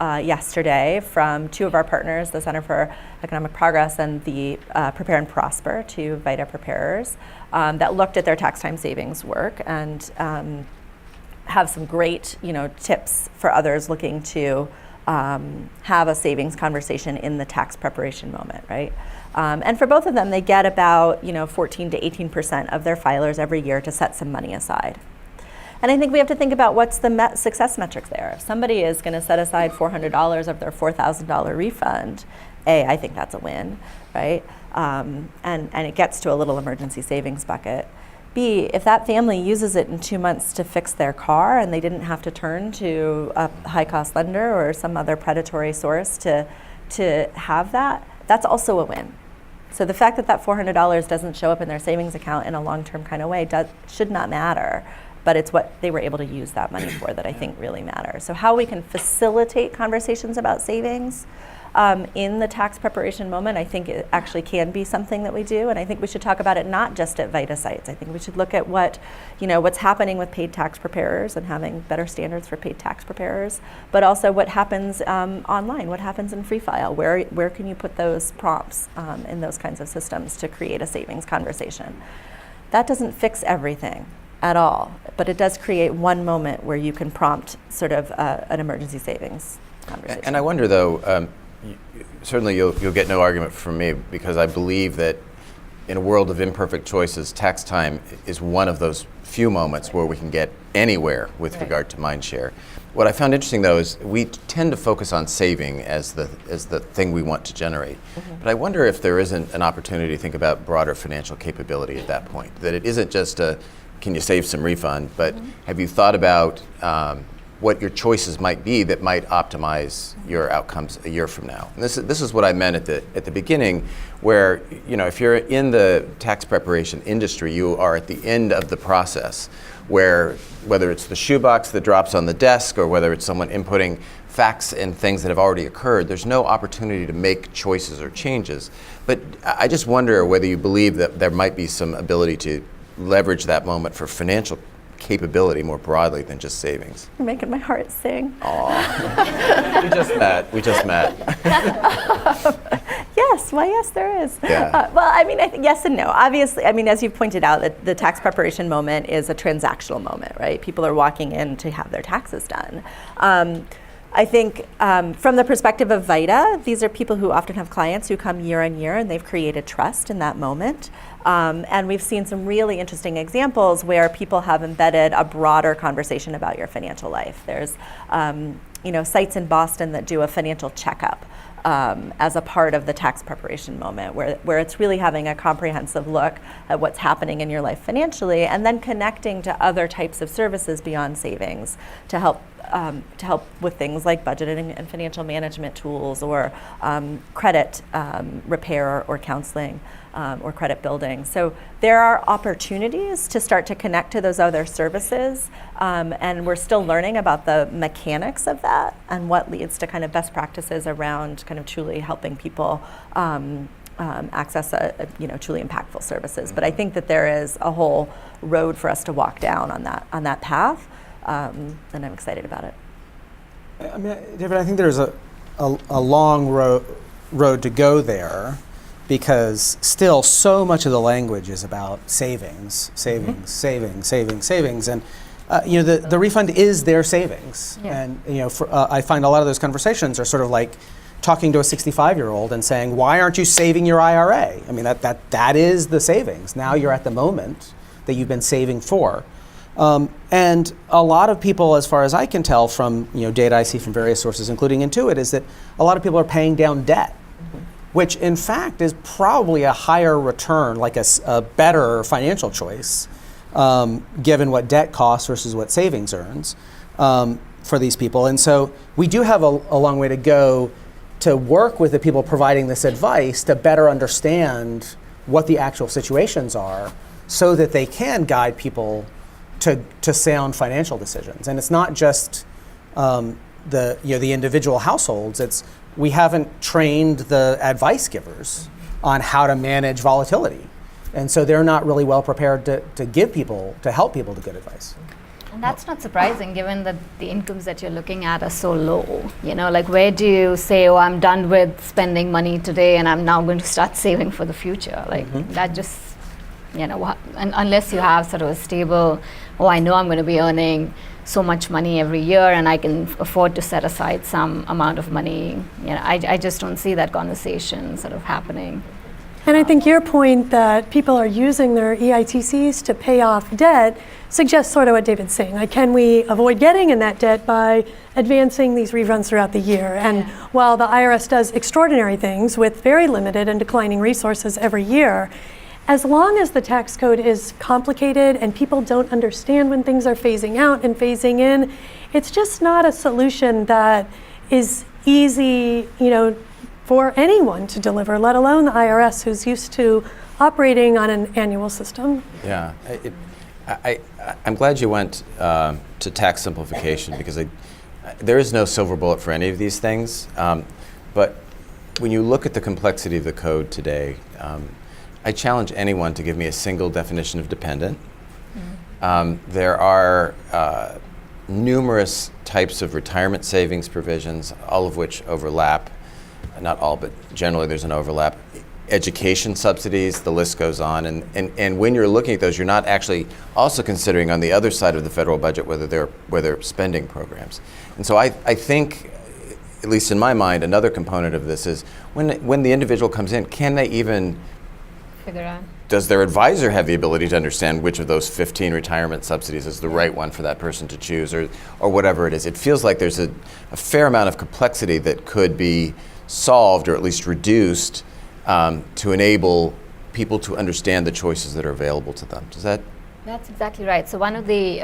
yesterday from two of our partners, the Center for Economic Progress and the Prepare and Prosper, two VITA preparers, that looked at their tax time savings work and have some great tips for others looking to have a savings conversation in the tax preparation moment, right? And for both of them, they get about 14 to 18% of their filers every year to set some money aside. And I think we have to think about what's the success metric there. If somebody is going to set aside $400 of their $4,000 refund, I think that's a win, right? And it gets to a little emergency savings bucket. B, if that family uses it in 2 months to fix their car and they didn't have to turn to a high-cost lender or some other predatory source to have that, that's also a win. So the fact that that $400 doesn't show up in their savings account in a long-term kind of way should not matter, but it's what they were able to use that money for that I think really matters. So how we can facilitate conversations about savings in the tax preparation moment, I think it actually can be something that we do, and I think we should talk about it not just at VITA sites. I think we should look at what's happening with paid tax preparers and having better standards for paid tax preparers, but also what happens online, what happens in Free File, where can you put those prompts in those kinds of systems to create a savings conversation. That doesn't fix everything at all, but it does create one moment where you can prompt sort of an emergency savings conversation. And I wonder though, certainly you'll get no argument from me, because I believe that in a world of imperfect choices, tax time is one of those few moments where we can get anywhere with regard to mindshare. What I found interesting though is we tend to focus on saving as the thing we want to generate. But I wonder if there isn't an opportunity to think about broader financial capability at that point, that it isn't just can you save some refund, but have you thought about what your choices might be that might optimize your outcomes a year from now? And this is what I meant at the beginning, where if you're in the tax preparation industry, you are at the end of the process, where whether it's the shoebox that drops on the desk or whether it's someone inputting facts and things that have already occurred, there's no opportunity to make choices or changes. But I just wonder whether you believe that there might be some ability to leverage that moment for financial capability more broadly than just savings. You're making my heart sing. Aw. We just met. Yes, why yes, there is. Yeah. Well, I mean, yes and no. Obviously, I mean, as you've pointed out, the tax preparation moment is a transactional moment, right? People are walking in to have their taxes done. I think from the perspective of VITA, these are people who often have clients who come year on year, and they've created trust in that moment. And we've seen some really interesting examples where people have embedded a broader conversation about your financial life. There's sites in Boston that do a financial checkup as a part of the tax preparation moment, where it's really having a comprehensive look at what's happening in your life financially, and then connecting to other types of services beyond savings to help with things like budgeting and financial management tools, or credit repair or counseling, or credit building. So there are opportunities to start to connect to those other services, and we're still learning about the mechanics of that and what leads to kind of best practices around kind of truly helping people access truly impactful services. But I think that there is a whole road for us to walk down on that path. And I'm excited about it. I mean, David, I think there's a long road to go there, because still so much of the language is about savings, and the refund is their savings. Yeah. And I find a lot of those conversations are sort of like talking to a 65-year-old and saying, "Why aren't you saving your IRA?" I mean, that is the savings. Now you're at the moment that you've been saving for. And a lot of people, as far as I can tell from data I see from various sources, including Intuit, is that a lot of people are paying down debt, which in fact is probably a higher return, like a better financial choice, given what debt costs versus what savings earns for these people. And so we do have a long way to go to work with the people providing this advice to better understand what the actual situations are, so that they can guide people to sound financial decisions. And it's not just the individual households. We haven't trained the advice givers on how to manage volatility, and so they're not really well prepared to help people to good advice. And that's not surprising, given that the incomes that you're looking at are so low. Like, where do you say, "Oh, I'm done with spending money today, and I'm now going to start saving for the future"? Like that just, unless you have sort of a stable, I know I'm going to be earning so much money every year and I can afford to set aside some amount of money. I just don't see that conversation sort of happening. And I think your point that people are using their EITCs to pay off debt suggests sort of what David's saying. Like, can we avoid getting in that debt by advancing these reruns throughout the year? And while the IRS does extraordinary things with very limited and declining resources every year, as long as the tax code is complicated and people don't understand when things are phasing out and phasing in, it's just not a solution that is easy, for anyone to deliver, let alone the IRS, who's used to operating on an annual system. Yeah, I'm glad you went to tax simplification, because there is no silver bullet for any of these things. But when you look at the complexity of the code today, I challenge anyone to give me a single definition of dependent. There are numerous types of retirement savings provisions, all of which overlap. Not all, but generally there's an overlap. Education subsidies, the list goes on. And when you're looking at those, you're not actually also considering on the other side of the federal budget whether they're spending programs. And so I think, at least in my mind, another component of this is when the individual comes in, can they even figure out? Does their advisor have the ability to understand which of those 15 retirement subsidies is the right one for that person to choose, or whatever it is? It feels like there's a fair amount of complexity that could be solved, or at least reduced, to enable people to understand the choices that are available to them. Does that? That's exactly right. So one of the,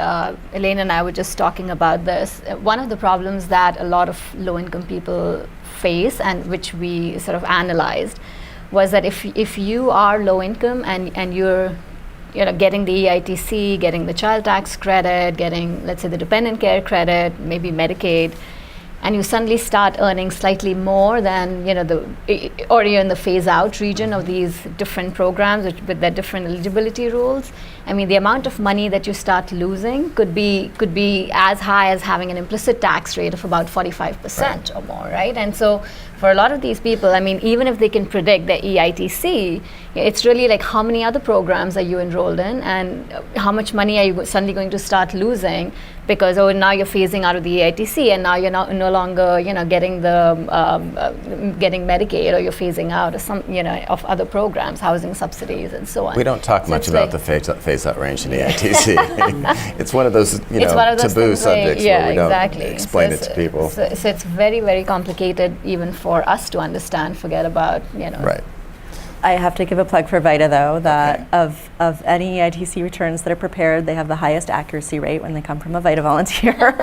Elaine and I were just talking about this, one of the problems that a lot of low-income people face, and which we sort of analyzed, was that if you are low income and you're getting the EITC, getting the child tax credit, getting, let's say, the dependent care credit, maybe Medicaid, and you suddenly start earning slightly more than, or you're in the phase-out region of these different programs with their different eligibility rules. I mean, the amount of money that you start losing could be as high as having an implicit tax rate of about 45% or more, right? And so for a lot of these people, I mean, even if they can predict their EITC, it's really like, how many other programs are you enrolled in, and how much money are you suddenly going to start losing because, now you're phasing out of the EITC, and now you're no longer, getting getting Medicaid, or you're phasing out of some, of other programs, housing subsidies, and so on. We don't talk much about the phase-out range in EITC. It's one of those, taboo subjects where we don't explain it to people. So it's very, very complicated, even for us to understand. Forget about, Right. I have to give a plug for VITA, though, that of any EITC returns that are prepared, they have the highest accuracy rate when they come from a VITA volunteer.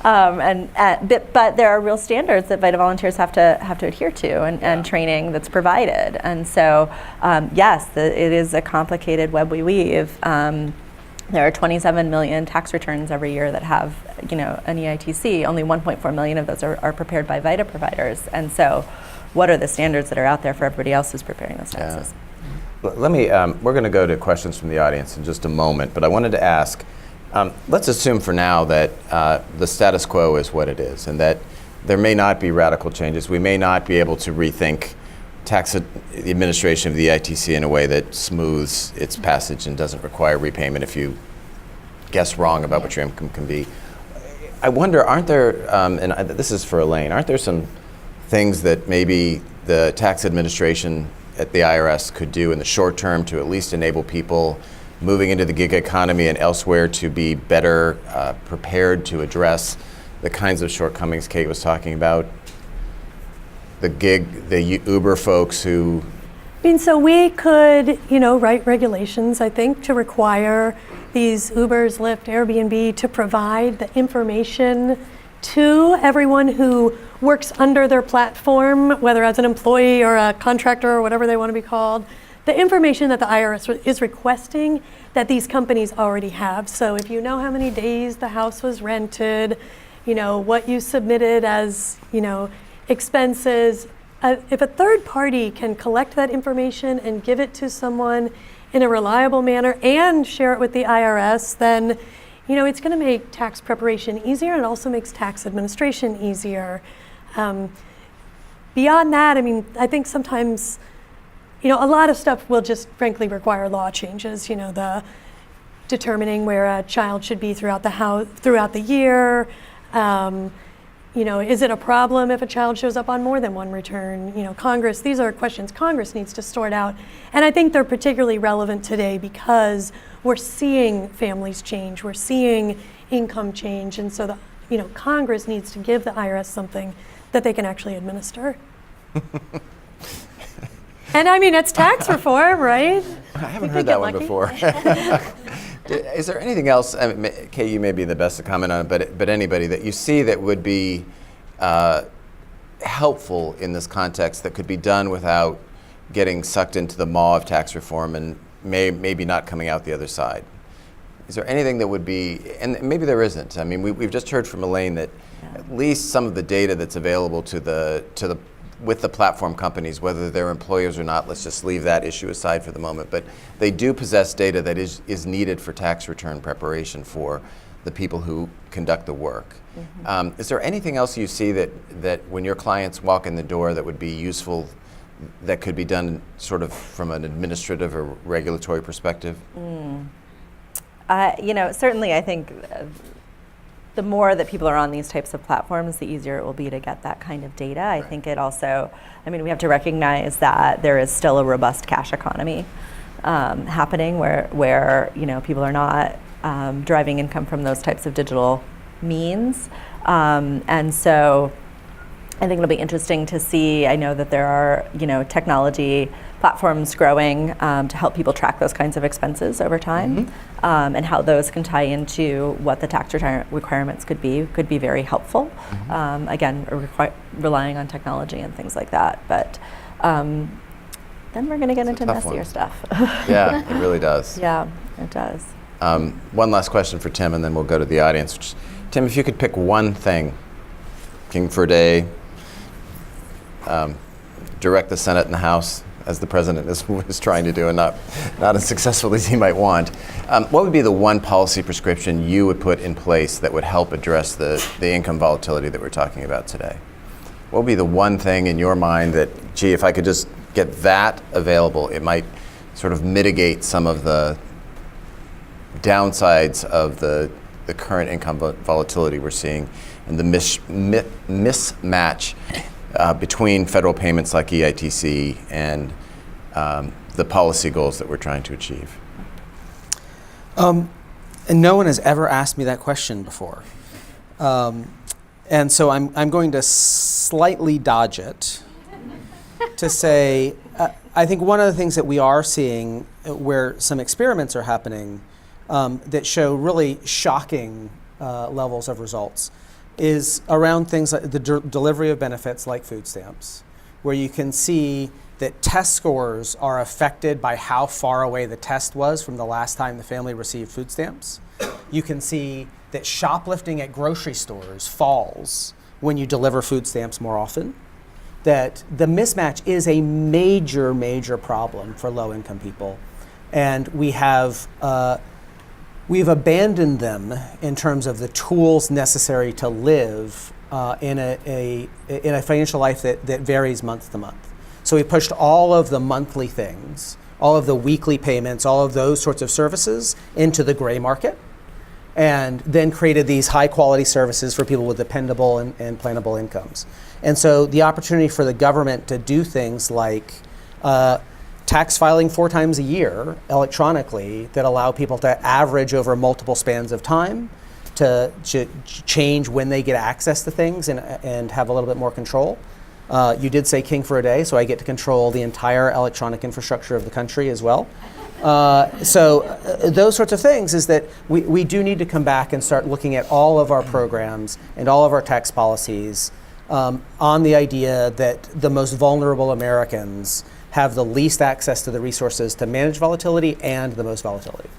But there are real standards that VITA volunteers have to adhere to, and training that's provided. And so, yes, it is a complicated web we weave. There are 27 million tax returns every year that have, an EITC. Only 1.4 million of those are prepared by VITA providers. And so, what are the standards that are out there for everybody else who's preparing those taxes? Yeah. Let me, we're going to go to questions from the audience in just a moment, but I wanted to ask, let's assume for now that the status quo is what it is, and that there may not be radical changes. We may not be able to rethink the administration of the EITC in a way that smooths its passage and doesn't require repayment if you guess wrong about what your income can be. I wonder, aren't there, and this is for Elaine, aren't there some things that maybe the tax administration at the IRS could do in the short term to at least enable people moving into the gig economy and elsewhere to be better prepared to address the kinds of shortcomings Kate was talking about? The Uber folks who... So we could, write regulations, I think, to require these Ubers, Lyft, Airbnb to provide the information to everyone who works under their platform, whether as an employee or a contractor or whatever they want to be called, the information that the IRS is requesting that these companies already have. So if you know how many days the house was rented, what you submitted as, expenses, if a third party can collect that information and give it to someone in a reliable manner and share it with the IRS, then it's going to make tax preparation easier, and it also makes tax administration easier. Beyond that, I think sometimes, a lot of stuff will just frankly require law changes. The determining where a child should be throughout the year. Is it a problem if a child shows up on more than one return? These are questions Congress needs to sort out. And I think they're particularly relevant today because we're seeing families change, we're seeing income change, and so Congress needs to give the IRS something that they can actually administer. And I mean, it's tax reform, right? I haven't You heard could that get one lucky. before. Is there anything else, I mean, Kay, you may be the best to comment on it, but anybody that you see that would be helpful in this context that could be done without getting sucked into the maw of tax reform and maybe not coming out the other side? Is there anything that would be, and maybe there isn't. I mean, we've just heard from Elaine that at least some of the data that's available with the platform companies, whether they're employers or not, let's just leave that issue aside for the moment, but they do possess data that is needed for tax return preparation for the people who conduct the work. Mm-hmm. Is there anything else you see that when your clients walk in the door that would be useful, that could be done sort of from an administrative or regulatory perspective? Certainly I think the more that people are on these types of platforms, the easier it will be to get that kind of data. I think it also, we have to recognize that there is still a robust cash economy happening where people are not deriving income from those types of digital means. And so I think it'll be interesting to see. I know that there are, technology platforms growing to help people track those kinds of expenses over time, and how those can tie into what the tax return requirements could be very helpful. Again, relying on technology and things like that. But then we're going to get into messier stuff. Yeah, it really does. Yeah, it does. One last question for Tim, and then we'll go to the audience. Tim, if you could pick one thing, king for a day, direct the Senate and the House, as the president is trying to do, and not as successfully as he might want. What would be the one policy prescription you would put in place that would help address the income volatility that we're talking about today? What would be the one thing in your mind that, gee, if I could just get that available, it might sort of mitigate some of the downsides of the current income volatility we're seeing and the mismatch between federal payments like EITC and the policy goals that we're trying to achieve? And no one has ever asked me that question before. And so I'm going to slightly dodge it to say, I think one of the things that we are seeing where some experiments are happening that show really shocking levels of results is around things like the delivery of benefits like food stamps, where you can see that test scores are affected by how far away the test was from the last time the family received food stamps. You can see that shoplifting at grocery stores falls when you deliver food stamps more often. That the mismatch is a major, major problem for low-income people. And we've abandoned them in terms of the tools necessary to live in a financial life that varies month to month. So we pushed all of the monthly things, all of the weekly payments, all of those sorts of services into the gray market, and then created these high quality services for people with dependable and plannable incomes. And so the opportunity for the government to do things like tax filing 4 times a year electronically that allow people to average over multiple spans of time, to change when they get access to things and have a little bit more control. You did say king for a day, so I get to control the entire electronic infrastructure of the country as well. So those sorts of things is that we do need to come back and start looking at all of our programs and all of our tax policies on the idea that the most vulnerable Americans have the least access to the resources to manage volatility and the most volatility.